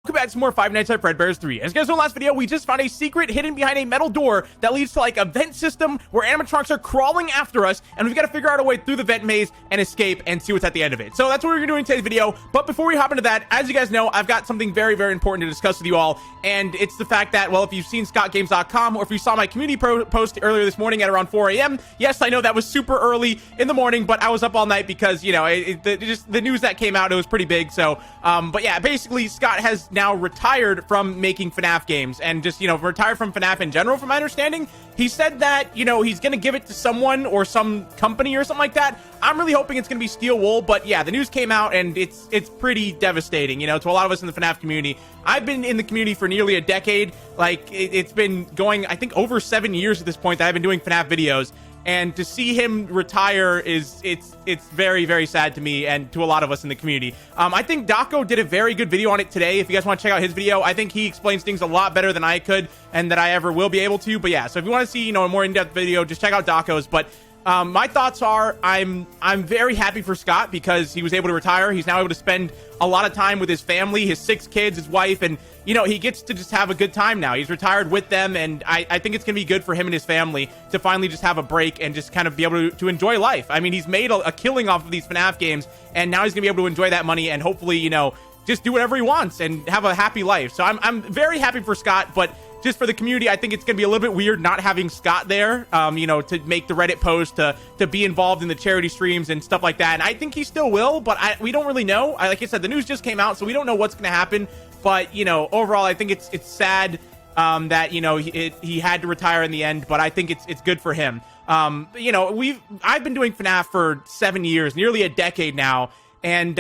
Welcome back to more Five Nights at Fredbear's 3. As you guys know, in the last video, we just found a secret hidden behind a metal door that leads to like a vent system where animatronics are crawling after us, and we've got to figure out a way through the vent maze and escape and see what's at the end of it. So that's what we're doing in today's video. But before we hop into that, as you guys know, I've got something very, very important to discuss with you all, and it's the fact that, well, if you've seen ScottGames.com or if you saw my community post earlier this morning at around 4 a.m., yes, I know that was super early in the morning, but I was up all night because, you know, just the news that came out, it was pretty big. So, but yeah, basically, Scott has now retired from making FNAF games and just, you know, retired from FNAF in general, from my understanding. He said that, you know, he's going to give it to someone or some company or something like that. I'm really hoping it's going to be Steel Wool, but yeah, the news came out and it's pretty devastating, you know, to a lot of us in the FNAF community. I've been in the community for nearly a decade. Like, it's been going, I think, over 7 years at this point that I've been doing FNAF videos. And to see him retire it's very, very sad to me and to a lot of us in the community. I think Daco did a very good video on it today. If you guys want to check out his video, I think he explains things a lot better than I could and that I ever will be able to. But yeah, so if you want to see, you know, a more in-depth video, just check out Daco's. But my thoughts are, I'm very happy for Scott because he was able to retire. He's now able to spend a lot of time with his family, his 6 kids, his wife, and, you know, he gets to just have a good time now. He's retired with them, and I think it's going to be good for him and his family to finally just have a break and just kind of be able to enjoy life. I mean, he's made a killing off of these FNAF games, and now he's going to be able to enjoy that money and hopefully, you know, just do whatever he wants and have a happy life. So I'm very happy for Scott, but just for the community, I think it's going to be a little bit weird not having Scott there, you know, to make the Reddit post, to be involved in the charity streams and stuff like that. And I think he still will, but we don't really know. Like I said, the news just came out, so we don't know what's going to happen. But, you know, overall, I think it's sad that, you know, he had to retire in the end, but I think it's good for him. You know, I've been doing FNAF for 7 years, nearly a decade now. And,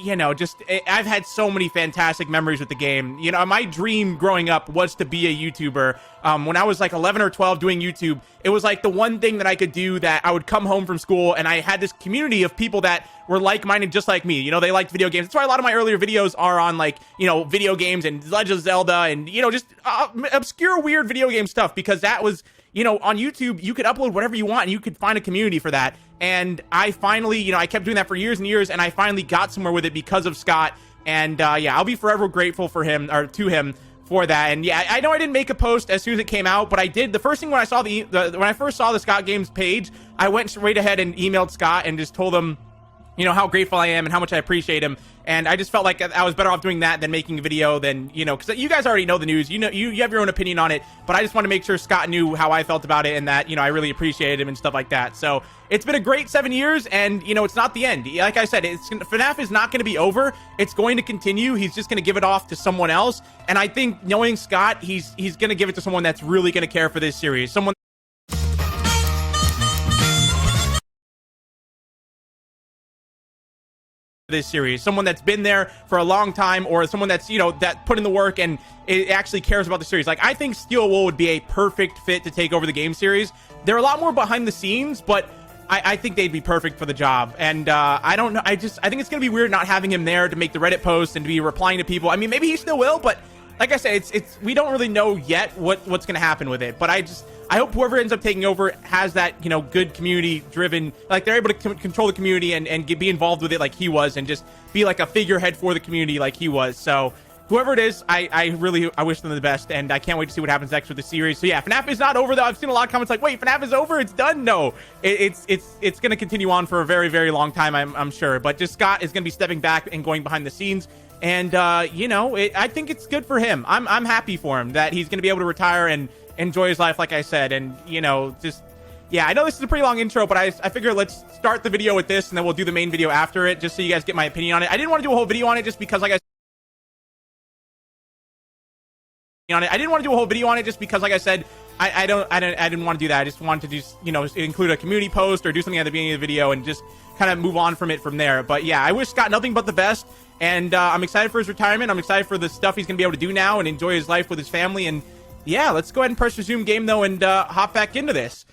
you know, I've had so many fantastic memories with the game. You know, my dream growing up was to be a YouTuber. When I was like 11 or 12 doing YouTube, it was like the one thing that I could do, that I would come home from school and I had this community of people that were like-minded just like me. You know, they liked video games. That's why a lot of my earlier videos are on, like, you know, video games and Legend of Zelda and, you know, just obscure, weird video game stuff, because that was, you know, on YouTube, you could upload whatever you want and you could find a community for that. And I finally, you know, I kept doing that for years and years, and I finally got somewhere with it because of Scott. And yeah, I'll be forever grateful for him, or to him, for that. And yeah, I know I didn't make a post as soon as it came out, but I did. The first thing when I saw when I first saw the Scott Games page, I went straight ahead and emailed Scott and just told him, you know, how grateful I am and how much I appreciate him. And I just felt like I was better off doing that than making a video than, you know, because you guys already know the news. You know, you have your own opinion on it, but I just want to make sure Scott knew how I felt about it and that, you know, I really appreciated him and stuff like that. So it's been a great 7 years, and, you know, it's not the end. Like I said, FNAF is not going to be over. It's going to continue. He's just going to give it off to someone else. And I think, knowing Scott, he's going to give it to someone that's really going to care for this series. Someone someone that's been there for a long time, or someone that's, you know, that put in the work and it actually cares about the series. Like, I think Steel Wool would be a perfect fit to take over the game series. They're a lot more behind the scenes, but I think they'd be perfect for the job. And I don't know, I think it's gonna be weird not having him there to make the Reddit posts and to be replying to people. I mean, maybe he still will, but like I said, it's we don't really know yet what's gonna happen with it. But I hope whoever ends up taking over has that, you know, good community driven, like they're able to control the community and be involved with it like he was, and just be like a figurehead for the community like he was. So whoever it is, I wish them the best, and I can't wait to see what happens next with the series. So yeah, FNAF is not over though. I've seen a lot of comments like, wait, FNAF is over? It's done? No, it's going to continue on for a very, very long time, I'm sure. But just Scott is going to be stepping back and going behind the scenes. And, you know, I think it's good for him. I'm happy for him that he's going to be able to retire and enjoy his life, like I said. And, you know, just, yeah, I know this is a pretty long intro, but I figure let's start the video with this, and then we'll do the main video after it, just so you guys get my opinion on it. I didn't want to do a whole video on it just because, like I didn't want to do a whole video on it just because, like I said, I didn't want to do that. I just wanted to just, you know, include a community post or do something at the beginning of the video and just kind of move on from it from there. But yeah, I wish Scott nothing but the best, and I'm excited for his retirement. I'm excited for the stuff he's gonna be able to do now and enjoy his life with his family. And yeah, let's go ahead and press resume game though and hop back into this.